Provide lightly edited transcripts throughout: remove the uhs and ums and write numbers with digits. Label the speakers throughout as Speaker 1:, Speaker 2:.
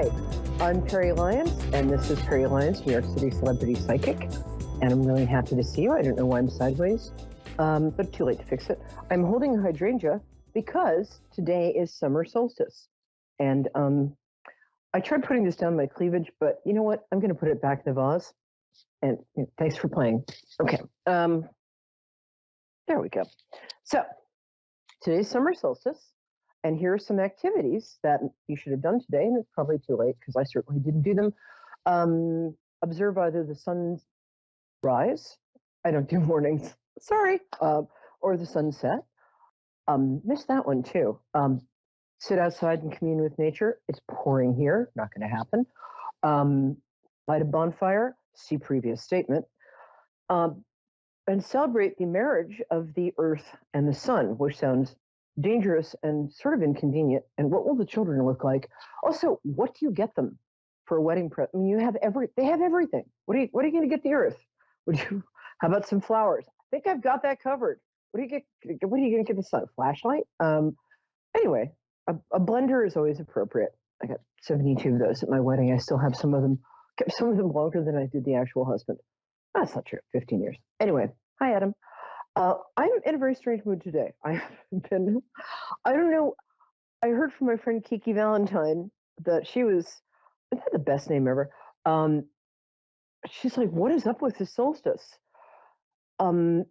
Speaker 1: Hi, I'm Peri Lyons, and this is Peri Lyons, New York City Celebrity Psychic, and I'm really happy to see you. I don't know why I'm sideways, but too late to fix it. I'm holding a hydrangea because today is summer solstice, and I tried putting this down my cleavage, but you know what? I'm going to put it back in the vase, and thanks for playing. Okay, there we go. So today's summer solstice. And here are some activities that you should have done today, and it's probably too late because I certainly didn't do them. Observe either the sun's rise. I don't do mornings, sorry, or the sunset. Missed that one too. Sit outside and commune with nature. It's pouring here, not going to happen. Light a bonfire, see previous statement. And celebrate the marriage of the earth and the sun, which sounds dangerous and sort of inconvenient. And what will the children look like? Also, what do you get them for a wedding present? I mean, they have everything. What are you going to get the earth? How about some flowers? I think I've got that covered. What are you going to get the sun? Flashlight? Anyway, a blender is always appropriate. I got 72 of those at my wedding. I still have some of them, kept some of them longer than I did the actual husband. That's not true, 15 years. Anyway, hi, Adam. I'm in a very strange mood today. I don't know, I heard from my friend Kiki Valentine that isn't that the best name ever? She's like, what is up with the solstice? And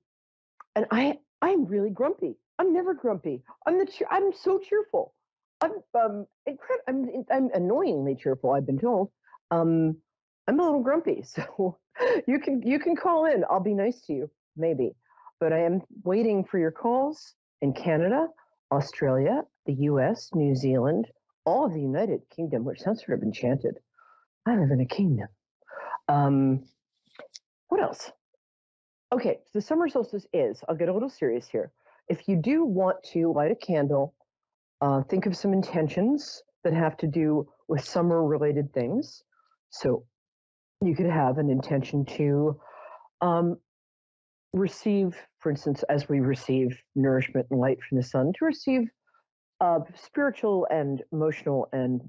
Speaker 1: I'm really grumpy. I'm never grumpy. I'm so cheerful. I'm annoyingly cheerful, I've been told. I'm a little grumpy, so you can call in. I'll be nice to you, maybe. But I am waiting for your calls in Canada, Australia, the US, New Zealand, all of the United Kingdom, which sounds sort of enchanted. I live in a kingdom. What else? Okay, so the summer solstice I'll get a little serious here. If you do want to light a candle, think of some intentions that have to do with summer-related things. So you could have an intention to receive, for instance, as we receive nourishment and light from the sun, to receive spiritual and emotional and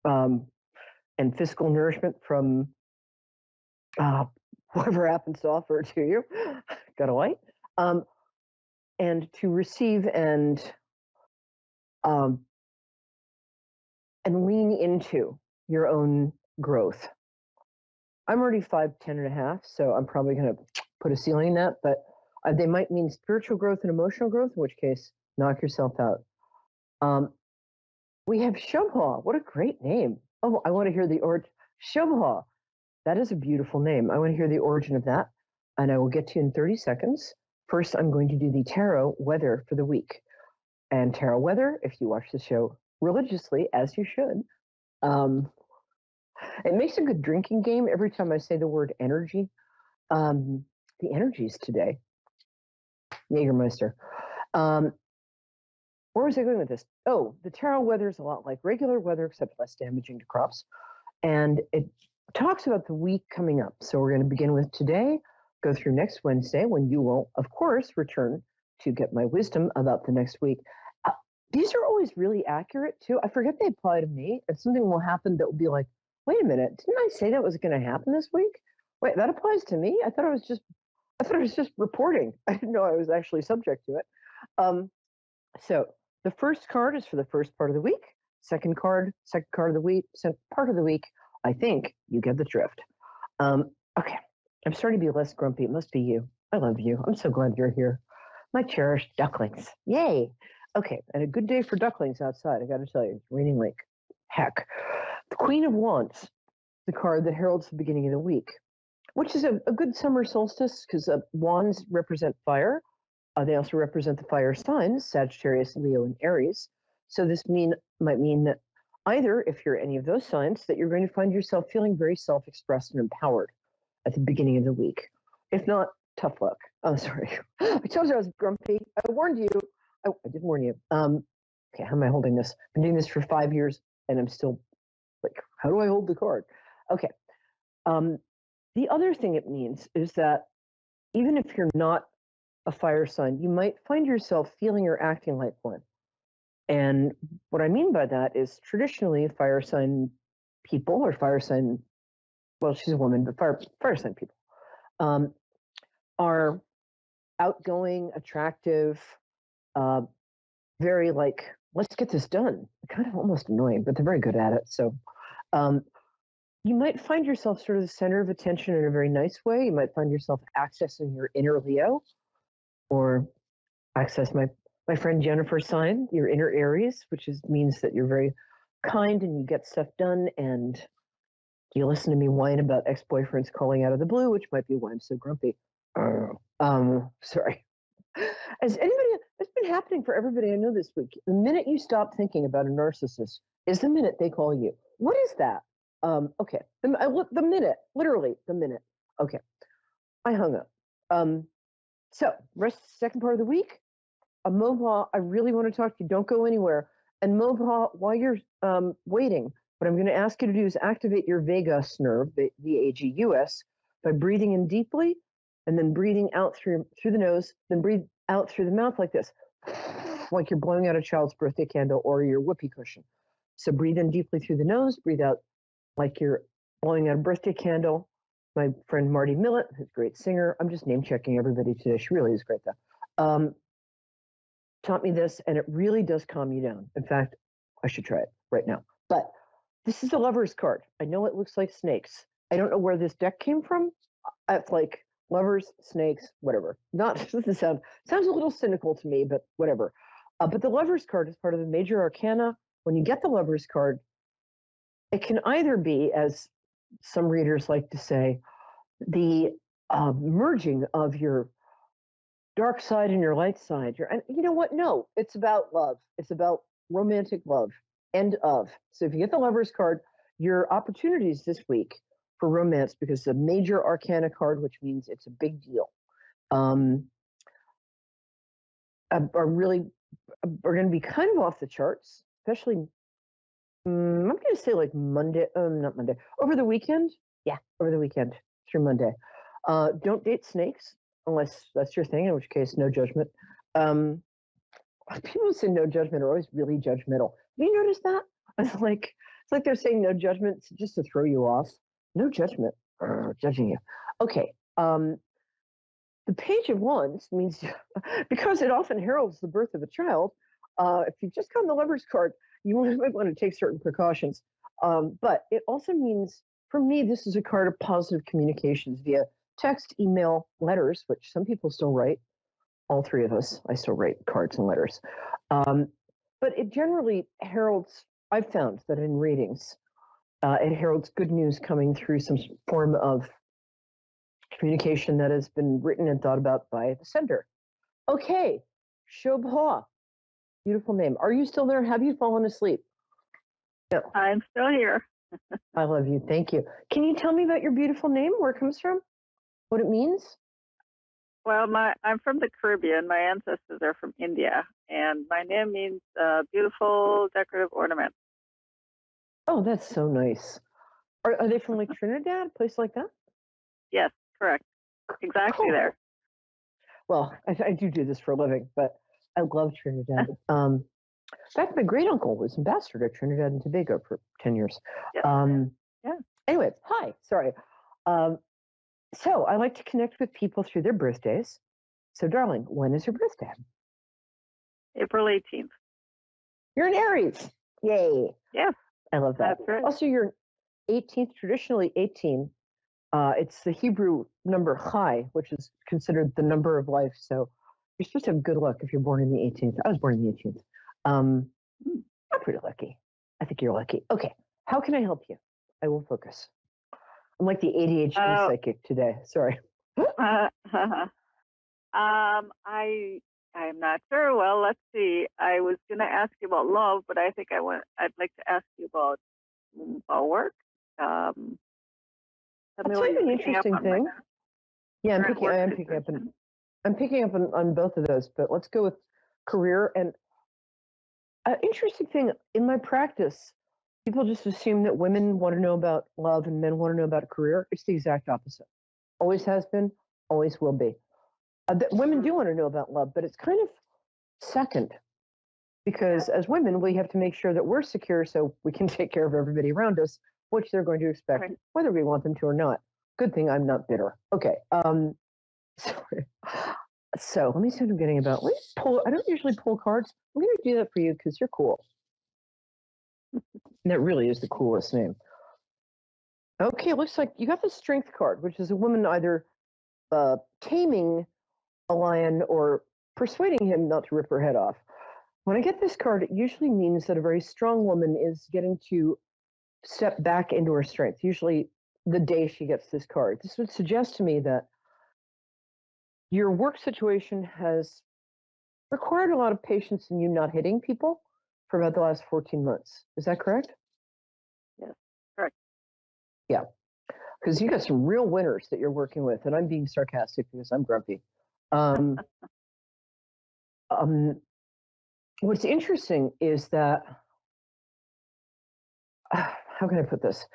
Speaker 1: and physical nourishment from whoever happens to offer it to you. Got a light, and to receive and lean into your own growth. I'm already 5'10" and a half, so I'm probably going to put a ceiling in that, but they might mean spiritual growth and emotional growth, in which case, knock yourself out. We have Shubha. What a great name. Oh, I want to hear the origin. Shubha. That is a beautiful name. I want to hear the origin of that, and I will get to you in 30 seconds. First, I'm going to do the tarot weather for the week. And tarot weather, if you watch the show religiously, as you should, it makes a good drinking game every time I say the word energy. The energies today. Jägermeister. Where was I going with this? Oh, the tarot weather is a lot like regular weather, except less damaging to crops. And it talks about the week coming up. So we're going to begin with today, go through next Wednesday, when you will, of course, return to get my wisdom about the next week. These are always really accurate, too. I forget they apply to me. If something will happen that will be like, wait a minute, didn't I say that was going to happen this week? Wait, that applies to me? I thought it was just reporting. I didn't know I was actually subject to it. So the first card is for the first part of the week. Second card of the week. Part of the week, I think you get the drift. Okay, I'm starting to be less grumpy. It must be you. I love you. I'm so glad you're here. My cherished ducklings. Yay. Okay, and a good day for ducklings outside, I got to tell you. It's raining like heck. The Queen of Wands, the card that heralds the beginning of the week, which is a good summer solstice because wands represent fire. They also represent the fire signs, Sagittarius, Leo, and Aries. So this might mean that either, if you're any of those signs, that you're going to find yourself feeling very self-expressed and empowered at the beginning of the week. If not, tough luck. Oh, sorry. I told you I was grumpy. I warned you. Oh, I did warn you. Okay, how am I holding this? I've been doing this for 5 years, and I'm still like, how do I hold the card? Okay. The other thing it means is that even if you're not a fire sign, you might find yourself feeling or acting like one. And what I mean by that is traditionally fire sign people or fire sign, well, she's a woman, but fire sign people um, are outgoing, attractive, uh, very like, let's get this done. Kind of almost annoying, but they're very good at it. So um, you might find yourself sort of the center of attention in a very nice way. You might find yourself accessing your inner Leo, or access my friend Jennifer's sign, your inner Aries, which means that you're very kind and you get stuff done, and you listen to me whine about ex-boyfriends calling out of the blue, which might be why I'm so grumpy. Sorry. It's been happening for everybody I know this week. The minute you stop thinking about a narcissist is the minute they call you. What is that? Okay. The minute, literally the minute. Okay. I hung up. So, second part of the week, Mohawk, I really want to talk to you. Don't go anywhere. And Mohawk, while you're waiting, what I'm going to ask you to do is activate your vagus nerve, the VAGUS, by breathing in deeply and then breathing out through the nose, then breathe out through the mouth like this, like you're blowing out a child's birthday candle or your whoopee cushion. So breathe in deeply through the nose, breathe out like you're blowing out a birthday candle. My friend Marty Millett, who's a great singer, I'm just name checking everybody today. She really is great though. Taught me this, and it really does calm you down. In fact, I should try it right now. But this is the Lover's card. I know it looks like snakes. I don't know where this deck came from. It's like lovers, snakes, whatever. Not doesn't sounds a little cynical to me, but whatever. But the Lover's card is part of the major arcana. When you get the Lover's card, it can either be, as some readers like to say, the merging of your dark side and your light side. And you know what? No, it's about love. It's about romantic love. End of. So if you get the Lover's card, your opportunities this week for romance, because it's a major arcana card, which means it's a big deal, are going to be kind of off the charts, especially. I'm going to say like Monday, not Monday, over the weekend. Yeah, over the weekend through Monday. Don't date snakes unless that's your thing, in which case, no judgment. People who say no judgment are always really judgmental. Do you notice that? It's like they're saying no judgment just to throw you off. No judgment, judging you. Okay. The Page of Wands means, because it often heralds the birth of a child, if you've just gotten the Lover's card, you might want to take certain precautions. But it also means, for me, this is a card of positive communications via text, email, letters, which some people still write. All three of us, I still write cards and letters. But it generally heralds, I've found that in readings, it heralds good news coming through some form of communication that has been written and thought about by the sender. Okay, Shobha, beautiful name. Are you still there? Have you fallen asleep?
Speaker 2: No. I'm still here.
Speaker 1: I love you. Thank you. Can you tell me about your beautiful name, where it comes from, what it means?
Speaker 2: Well, I'm from the Caribbean. My ancestors are from India, and my name means beautiful decorative ornament.
Speaker 1: Oh, that's so nice. Are they from like Trinidad, a place like that?
Speaker 2: Yes, correct. Exactly. Cool. There.
Speaker 1: Well, I do this for a living, but I love Trinidad. In fact, my great uncle was ambassador to Trinidad and Tobago for 10 years.
Speaker 2: Yeah.
Speaker 1: Anyway, hi. Sorry. So I like to connect with people through their birthdays. So, darling, when is your birthday?
Speaker 2: April 18th.
Speaker 1: You're an Aries. Yay.
Speaker 2: Yeah.
Speaker 1: I love that.
Speaker 2: That's right.
Speaker 1: Also, you're 18th, traditionally 18. It's the Hebrew number Chai, which is considered the number of life. So you're supposed to have good luck if you're born in the 18th. I was born in the 18th. I'm pretty lucky. I think you're lucky. Okay. How can I help you? I will focus. I'm like the ADHD psychic today. Sorry.
Speaker 2: I'm not sure. Well, let's see. I was going to ask you about love, but I think I'd like to ask you about work.
Speaker 1: That's an interesting thing. Yeah, I'm picking up on both of those, but let's go with career. And an interesting thing in my practice, people just assume that women want to know about love and men want to know about career. It's the exact opposite. Always has been, always will be. Women do want to know about love, but it's kind of second. because as women, we have to make sure that we're secure so we can take care of everybody around us, which they're going to expect,
Speaker 2: Right.
Speaker 1: whether we want them to or not. Good thing I'm not bitter. Okay. Sorry. So let me see what I'm getting about. Let me pull. I don't usually pull cards. I'm going to do that for you because you're cool. And that really is the coolest name. Okay, it looks like you got the strength card, which is a woman either taming a lion or persuading him not to rip her head off. When I get this card, it usually means that a very strong woman is getting to step back into her strength, usually the day she gets this card. This would suggest to me that your work situation has required a lot of patience in you not hitting people for about the last 14 months. Is that correct?
Speaker 2: Yes, correct.
Speaker 1: Yeah, because you got some real winners that you're working with, and I'm being sarcastic because I'm grumpy. Um, what's interesting is that, how can I put this?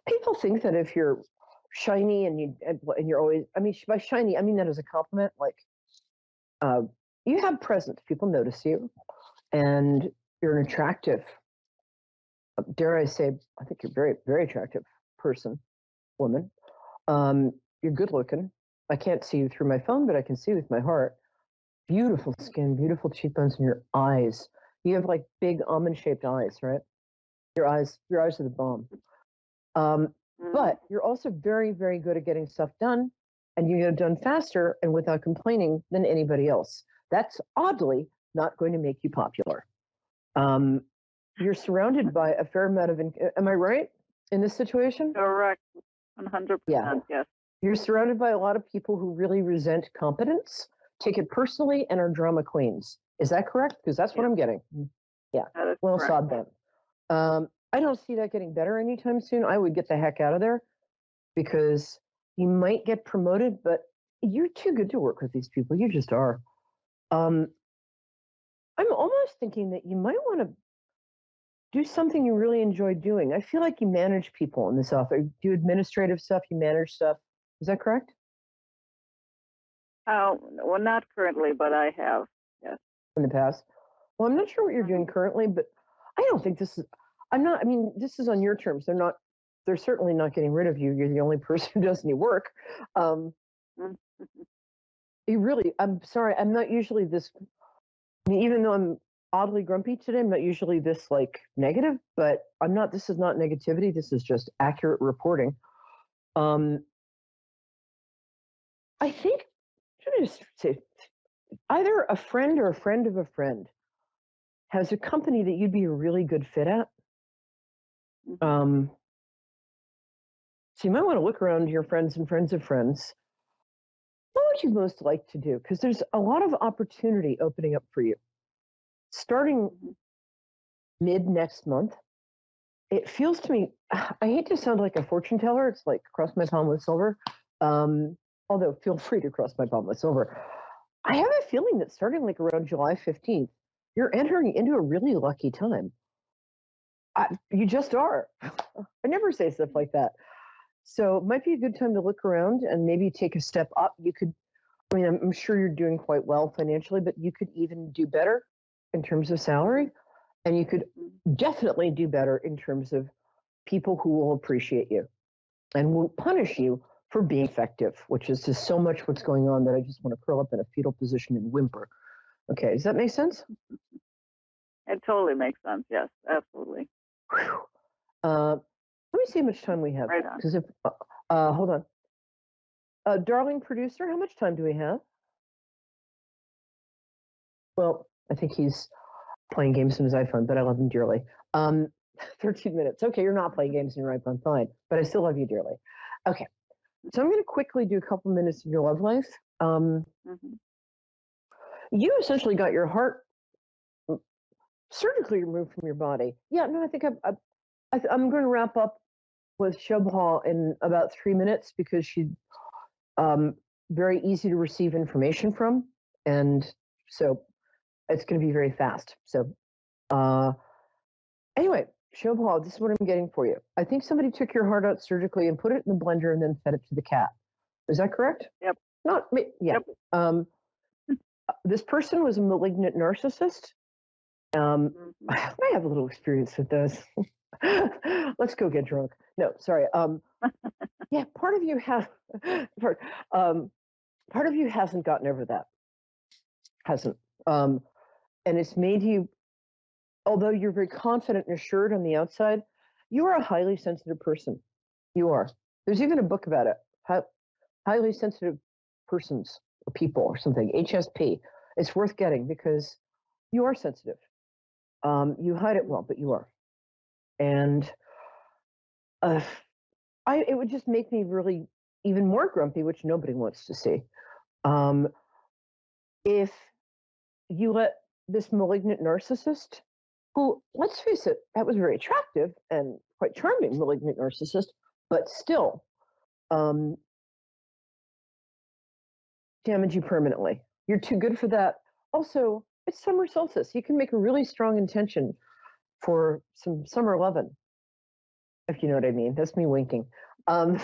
Speaker 1: People think that if you're shiny and you're always, I mean, by shiny, I mean that as a compliment. Like, you have presence, people notice you, and you're an attractive, dare I say, I think you're very, very attractive person, woman. You're good looking. I can't see you through my phone, but I can see with my heart. Beautiful skin, beautiful cheekbones, and your eyes. You have like big almond-shaped eyes, right? Your eyes are the bomb. But you're also very, very good at getting stuff done, and you get it done faster and without complaining than anybody else. That's oddly not going to make you popular. You're surrounded by a fair amount of, am I right in this situation?
Speaker 2: Correct. 100%.
Speaker 1: Yeah.
Speaker 2: Yes.
Speaker 1: You're surrounded by a lot of people who really resent competence, take it personally, and are drama queens. Is that correct? Because that's what I'm getting. Yeah.
Speaker 2: That is
Speaker 1: Well,
Speaker 2: correct.
Speaker 1: sod them. I don't see that getting better anytime soon. I would get the heck out of there because you might get promoted, but you're too good to work with these people. You just are. I'm almost thinking that you might want to do something you really enjoy doing. I feel like you manage people in this office. Do administrative stuff, you manage stuff. Is that correct?
Speaker 2: Well, not currently, but I have. Yes.
Speaker 1: In the past? Well, I'm not sure what you're doing currently, but I don't think this is, I mean, this is on your terms. They're certainly not getting rid of you. You're the only person who does any work. I'm sorry, I'm not usually this, I mean, even though I'm oddly grumpy today, I'm not usually this like negative, but this is not negativity. This is just accurate reporting. I think, should I just say, either a friend or a friend of a friend has a company that you'd be a really good fit at. So you might want to look around your friends and friends of friends. What would you most like to do? Because there's a lot of opportunity opening up for you. Starting mid next month, it feels to me, I hate to sound like a fortune teller. It's like cross my palm with silver. Although feel free to cross my palm with silver. I have a feeling that starting like around July 15th, you're entering into a really lucky time. You just are. I never say stuff like that. So it might be a good time to look around and maybe take a step up. You could, I mean, I'm sure you're doing quite well financially, but you could even do better in terms of salary. And you could definitely do better in terms of people who will appreciate you and won't punish you for being effective, which is just so much what's going on that I just want to curl up in a fetal position and whimper. Okay, does that make sense?
Speaker 2: It totally makes sense. Yes, absolutely.
Speaker 1: Let me see how much time we have.
Speaker 2: Right on.
Speaker 1: Because if, hold on. Darling producer, how much time do we have? Well, I think he's playing games on his iPhone, but I love him dearly. 13 minutes. Okay, you're not playing games on your iPhone, fine, but I still love you dearly. Okay, so I'm going to quickly do a couple minutes of your love life. You essentially got your heart surgically removed from your body. Yeah, no, I think I'm going to wrap up with Shobha in about 3 minutes because she's very easy to receive information from, and so it's going to be very fast. So anyway, Shobha, this is what I'm getting for you. I think somebody took your heart out surgically and put it in the blender and then fed it to the cat. Is that correct?
Speaker 2: Yep.
Speaker 1: Not me. Yeah.
Speaker 2: Yep.
Speaker 1: This person was a malignant narcissist. I have a little experience with those. Let's go get drunk. No, sorry. Yeah, part of you part of you hasn't gotten over that. Hasn't. And it's made you, although you're very confident and assured on the outside, you are a highly sensitive person. You are. There's even a book about it. Highly sensitive persons or people or something. HSP. It's worth getting because you are sensitive. You hide it well, but you are. And it would just make me really even more grumpy, which nobody wants to see. If you let this malignant narcissist, who, let's face it, that was very attractive and quite charming malignant narcissist, but still damage you permanently. You're too good for that. Also, it's summer solstice. You can make a really strong intention for some summer lovin', if you know what I mean. That's me winking. I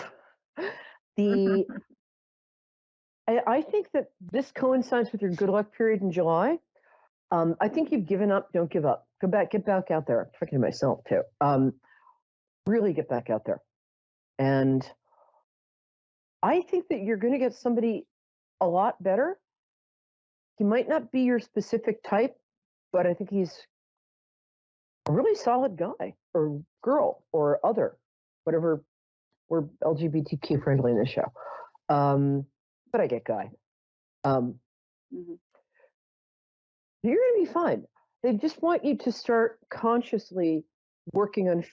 Speaker 1: think that this coincides with your good luck period in July. I think you've given up. Don't give up. Get back out there. I'm talking to myself too. Really get back out there. And I think that you're going to get somebody a lot better. He might not be your specific type, but I think he's a really solid guy or girl or other, whatever. We're LGBTQ friendly in this show. But I get guy. You're going to be fine. They just want you to start consciously working on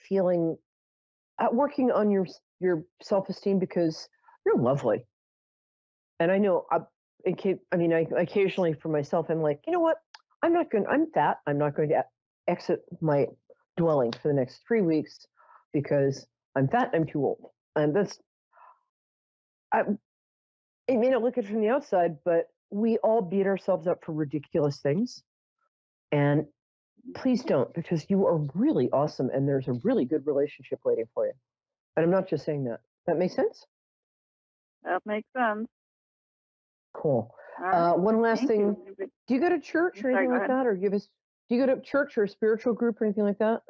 Speaker 1: your self-esteem because you're lovely. And I know, I occasionally for myself, I'm like, you know what? I'm fat. I'm not going to exit my dwelling for the next 3 weeks because I'm fat and I'm too old. And it may not look it from the outside, but we all beat ourselves up for ridiculous things. And please don't, because you are really awesome and there's a really good relationship waiting for you. And I'm not just saying that. That makes sense?
Speaker 2: That makes sense.
Speaker 1: Cool. One last thing. Do you go to church or anything like that? Or do you go to church or a spiritual group or anything like that?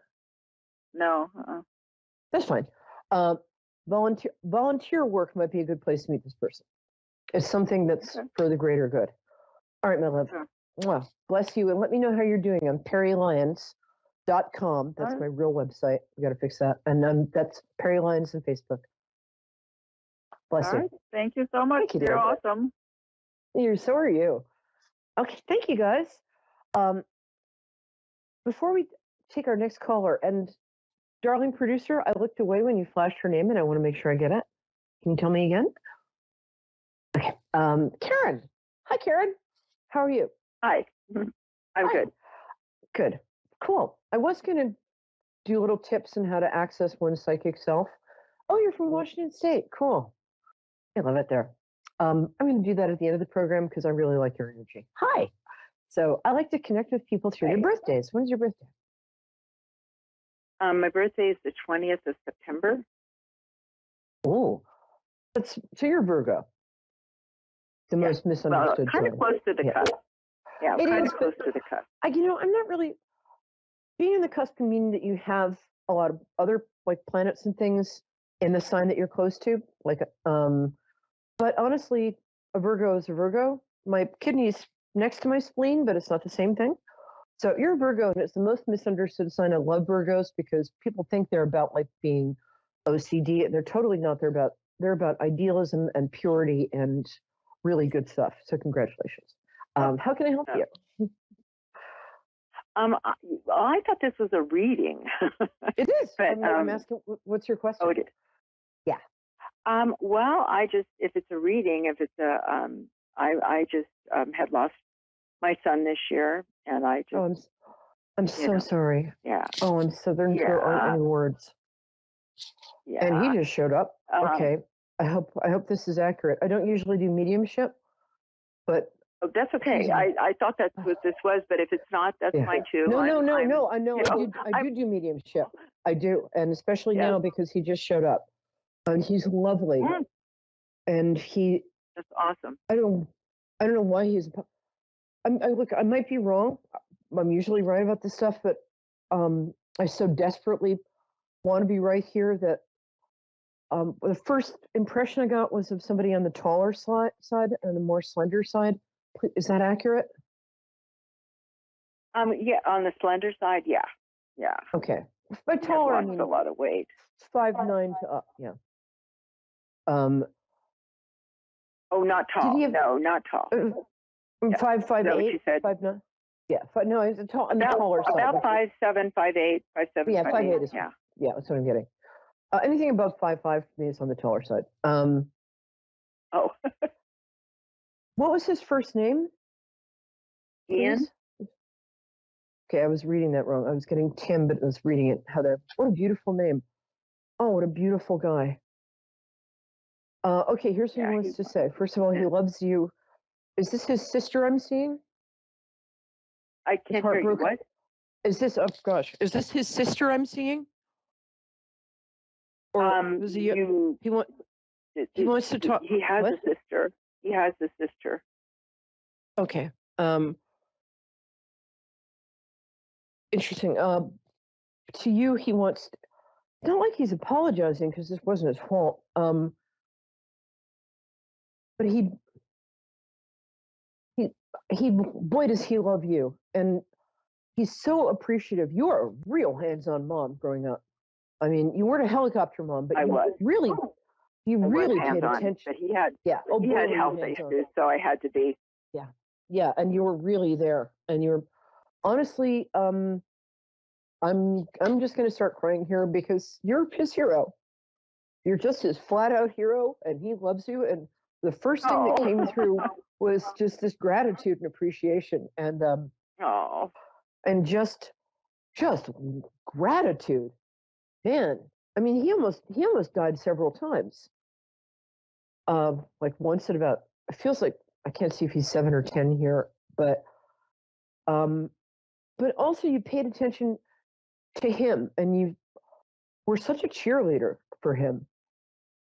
Speaker 2: No.
Speaker 1: That's fine. Volunteer work might be a good place to meet this person. It's something that's for the greater good. All right, my love.
Speaker 2: Sure.
Speaker 1: Mwah. Bless you. And let me know how you're doing. I'm PeriLyons.com. That's my real website. We got to fix that. And that's Peri Lyons on Facebook. Bless you.
Speaker 2: Right. Thank you so much. You're awesome.
Speaker 1: So are you. Okay, thank you guys. Before we take our next caller, and darling producer, I looked away when you flashed her name and I want to make sure I get it. Can you tell me again? Okay. Karen. Hi, Karen. How are you?
Speaker 3: Hi. I'm good.
Speaker 1: Good. Cool. I was going to do little tips on how to access one's psychic self. Oh, you're from Washington State. Cool. I love it there. I'm going to do that at the end of the program because I really like your energy. Hi. So I like to connect with people through their birthdays. When's your birthday?
Speaker 3: My birthday is the 20th of September.
Speaker 1: Oh, so you're Virgo. The most misunderstood.
Speaker 3: Kind of close to the cusp. Yeah, kind of close to the cusp.
Speaker 1: I'm not really. Being in the cusp can mean that you have a lot of other like planets and things in the sign that you're close to. But honestly, a Virgo is a Virgo. My kidney's next to my spleen, but it's not the same thing. So you're a Virgo, and it's the most misunderstood sign. I love Virgos because people think they're about like being OCD, and they're totally not. They're about idealism and purity and really good stuff. So congratulations. How can I help you?
Speaker 3: I thought this was a reading.
Speaker 1: It is. But, I'm asking, what's your question?
Speaker 3: Oh, it is.
Speaker 1: Yeah.
Speaker 3: Well, if it's a reading, if it's I just had lost my son this year, and I just.
Speaker 1: Oh, I'm so sorry.
Speaker 3: Yeah.
Speaker 1: Oh, there aren't any words.
Speaker 3: Yeah.
Speaker 1: And he just showed up. Okay. I hope this is accurate. I don't usually do mediumship, but.
Speaker 3: Oh, that's okay. I thought that's what this was, but if it's not, that's fine too.
Speaker 1: No. I know. I do mediumship. I do, and especially now because he just showed up, and he's lovely, and he.
Speaker 3: That's awesome.
Speaker 1: I don't know why he's. look, I might be wrong. I'm usually right about this stuff, but I so desperately want to be right here that the first impression I got was of somebody on the taller side and the more slender side. Is that accurate?
Speaker 3: Yeah, on the slender side, yeah.
Speaker 1: Okay. By
Speaker 3: He has
Speaker 1: taller, I
Speaker 3: lost
Speaker 1: mean
Speaker 3: a lot of weight.
Speaker 1: 5'9" to up. Yeah. Um,
Speaker 3: Oh, not
Speaker 1: did
Speaker 3: tall.
Speaker 1: he have
Speaker 3: No, not tall. Yeah.
Speaker 1: 5'8"?
Speaker 3: Is that what you said?
Speaker 1: 5'9"? Yeah. No, it's a tall on the taller side.
Speaker 3: About 5'7", 5'8", 5'7",
Speaker 1: Yeah, 5'8" is.
Speaker 3: Yeah.
Speaker 1: Yeah, that's what I'm getting. Anything above 5'5" for me is on the taller side.
Speaker 3: Oh,
Speaker 1: What was his first name?
Speaker 3: Ian.
Speaker 1: Please? Okay, I was reading that wrong. I was getting Tim, but I was reading it Heather. What a beautiful name. Oh, what a beautiful guy. Okay, here's what
Speaker 3: Yeah,
Speaker 1: he wants to say. First of all, he loves you. Is this his sister I'm seeing?
Speaker 3: I can't hear you. What?
Speaker 1: Is this, oh gosh, is this his sister I'm seeing? Or was he wants to talk.
Speaker 3: He has
Speaker 1: what?
Speaker 3: a sister. He has a sister.
Speaker 1: Okay. Interesting. To you, he wants, not like he's apologizing because this wasn't his fault. But boy, does he love you. And he's so appreciative. You are a real hands-on mom growing up. I mean, you weren't a helicopter mom, but
Speaker 3: I
Speaker 1: you
Speaker 3: was.
Speaker 1: really, you
Speaker 3: I
Speaker 1: really
Speaker 3: was
Speaker 1: paid
Speaker 3: hands-on,
Speaker 1: attention.
Speaker 3: but he had
Speaker 1: Oh,
Speaker 3: he
Speaker 1: boy,
Speaker 3: had
Speaker 1: were you
Speaker 3: health
Speaker 1: hands-on.
Speaker 3: issues, so I had to be.
Speaker 1: Yeah, and you were really there. And you're honestly, I'm just going to start crying here because you're his hero. You're just his flat out hero, and he loves you. And the first thing that came through was just this gratitude and appreciation, and and just gratitude. Man, I mean, he almost died several times. Like once at about, it feels like, I can't see if he's 7 or 10 here, but also you paid attention to him, and you were such a cheerleader for him,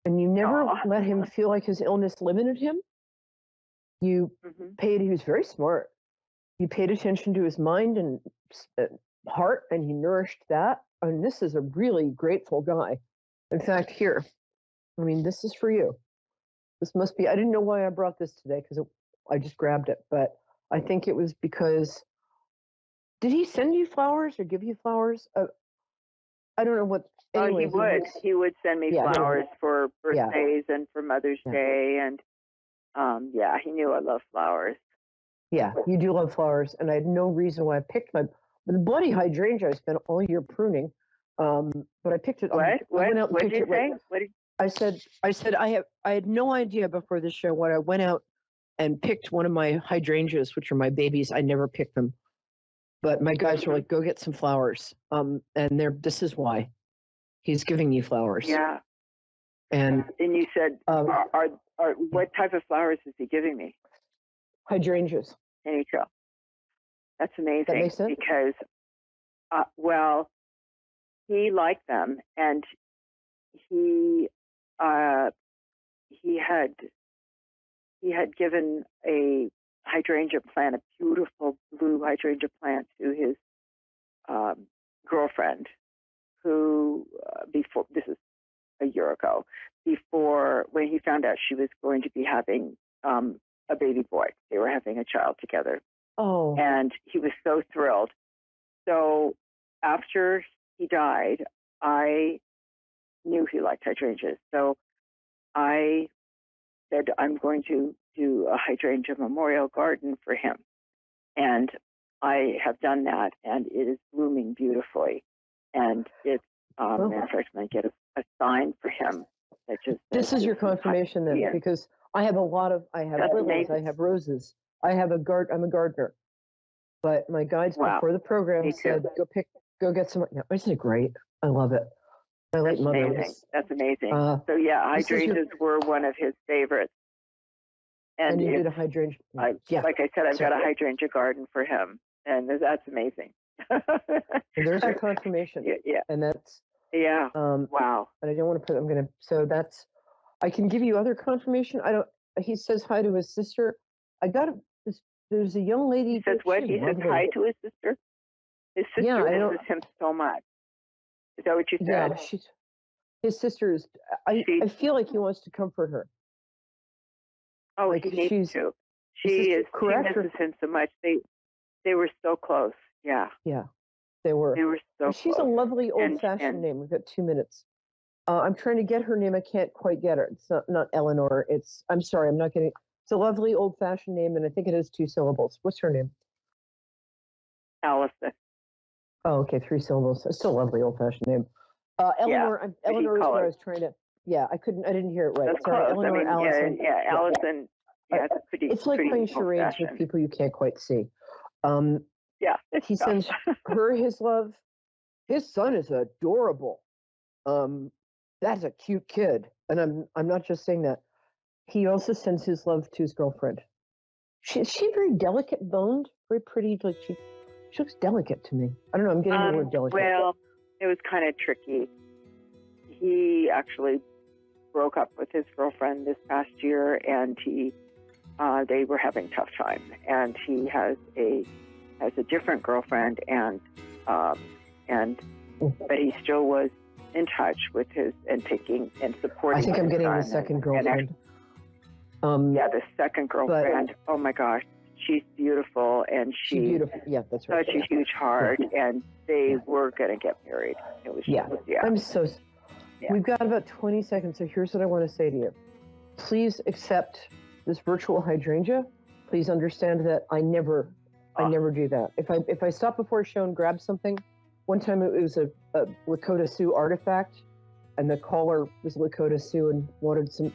Speaker 1: and you never let him feel like his illness limited him. You he was very smart. You paid attention to his mind and heart, and he nourished that. And this is a really grateful guy. In fact, here, I mean, this is for you. This must be, I didn't know why I brought this today because I just grabbed it, but I think it was because, did he send you flowers or give you flowers? I don't know what. Anyway,
Speaker 3: he would send me flowers for birthdays and for Mother's Day, and he knew I love flowers.
Speaker 1: Yeah, you do love flowers, and I had no reason why I picked the bloody hydrangea I spent all year pruning, but I picked it.
Speaker 3: What did you say?
Speaker 1: I said I had no idea before the show when I went out and picked one of my hydrangeas, which are my babies. I never picked them, but my guys were like, "Go get some flowers," and this is why he's giving you flowers.
Speaker 3: Yeah. And you said, what type of flowers is he giving me?
Speaker 1: Hydrangeas.
Speaker 3: NHL. That's amazing.
Speaker 1: That makes sense?
Speaker 3: Because, he liked them, and he had given a hydrangea plant, a beautiful blue hydrangea plant, to his girlfriend, who before, this is a year ago, before, when he found out she was going to be having a baby boy. They were having a child together.
Speaker 1: Oh.
Speaker 3: And he was so thrilled. So after he died, I knew he liked hydrangeas. So I said, I'm going to do a hydrangea memorial garden for him. And I have done that, and it is blooming beautifully. And it's, matter of fact, I'm going to get a sign for him. That just
Speaker 1: this is your confirmation then, because I have lilies, I have roses, I'm a gardener. But my guides before the program said, go get some. No, isn't it great? I love it. I like mothers.
Speaker 3: That's amazing. So hydrangeas were one of his favorites.
Speaker 1: And you did a hydrangea.
Speaker 3: Like I said, I've got a hydrangea garden for him, and that's amazing.
Speaker 1: And there's our confirmation.
Speaker 3: Yeah.
Speaker 1: And that's.
Speaker 3: Yeah. Wow.
Speaker 1: And I don't want to put. So that's. I can give you other confirmation. He says hi to his sister. I got this there's a young lady.
Speaker 3: He says what?
Speaker 1: She's
Speaker 3: He says
Speaker 1: lovely.
Speaker 3: hi to his sister. His sister
Speaker 1: Yeah, I don't.
Speaker 3: misses him so much. Is that what you
Speaker 1: Yeah,
Speaker 3: said?
Speaker 1: his sister is. I feel like he wants to comfort her.
Speaker 3: Oh,
Speaker 1: Like
Speaker 3: he needs
Speaker 1: she's.
Speaker 3: to.
Speaker 1: His
Speaker 3: She
Speaker 1: sister-
Speaker 3: is.
Speaker 1: correct
Speaker 3: She
Speaker 1: her.
Speaker 3: misses him so much. They were so close. Yeah,
Speaker 1: Yeah, they were.
Speaker 3: they were so
Speaker 1: And she's
Speaker 3: close.
Speaker 1: a lovely
Speaker 3: And-
Speaker 1: old-fashioned
Speaker 3: and-
Speaker 1: name. We've got 2 minutes. I'm trying to get her name. I can't quite get her. It's not Eleanor. I'm sorry. I'm not getting. It's a lovely old-fashioned name, and I think it has 2 syllables. What's her name?
Speaker 3: Allison.
Speaker 1: Oh, okay, 3 syllables. It's still a lovely old-fashioned name. Eleanor. Eleanor is
Speaker 3: call
Speaker 1: what
Speaker 3: her.
Speaker 1: I was trying to. Yeah, I didn't hear it right.
Speaker 3: That's
Speaker 1: Sorry,
Speaker 3: close.
Speaker 1: Eleanor.
Speaker 3: I mean,
Speaker 1: Allison.
Speaker 3: yeah, Allison. Yeah, it's pretty.
Speaker 1: It's like
Speaker 3: pretty
Speaker 1: playing charades with
Speaker 3: old-fashioned.
Speaker 1: people you can't quite see.
Speaker 3: Yeah, it's
Speaker 1: He
Speaker 3: tough.
Speaker 1: sends her his love. His son is adorable. That's a cute kid, and I'm not just saying that. He also sends his love to his girlfriend. Is she very delicate boned, very pretty. Like she looks delicate to me. I don't know. I'm getting the word delicate.
Speaker 3: Well, it was kind of tricky. He actually broke up with his girlfriend this past year, and they were having a tough time. And he has a different girlfriend, but he still was in touch with his and taking and supporting.
Speaker 1: I think I'm
Speaker 3: his
Speaker 1: getting the
Speaker 3: son
Speaker 1: second
Speaker 3: and
Speaker 1: girlfriend.
Speaker 3: yeah, the second girlfriend. Oh my gosh, she's beautiful, and
Speaker 1: She's beautiful. Yeah, that's right.
Speaker 3: such a huge heart, and they were going to get married. It was
Speaker 1: Yeah.
Speaker 3: yeah.
Speaker 1: I'm so.
Speaker 3: Yeah.
Speaker 1: We've got about 20 seconds, so here's what I want to say to you. Please accept this virtual hydrangea. Please understand that I never do that. If I stop before a show and grab something, one time it was a Lakota Sioux artifact, and the caller was Lakota Sioux and wanted some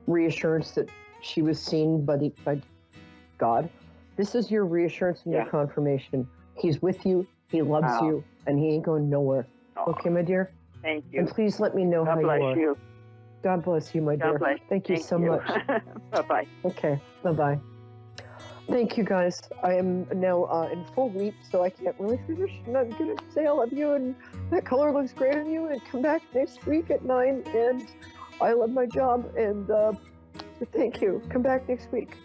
Speaker 1: reassurance that she was seen by God. This is your reassurance and your confirmation. He's with you. He loves you, and he ain't going nowhere. Okay, my dear?
Speaker 3: Thank you.
Speaker 1: And please let me know
Speaker 3: God
Speaker 1: how
Speaker 3: bless
Speaker 1: you are.
Speaker 3: you.
Speaker 1: God bless you, my dear.
Speaker 3: God bless.
Speaker 1: Thank you so much.
Speaker 3: Bye-bye.
Speaker 1: Okay, bye-bye. Thank you, guys. I am now in full leap, so I can't really finish. And I'm going to say I love you, and that color looks great on you, and come back next week at 9, and I love my job, and thank you. Come back next week.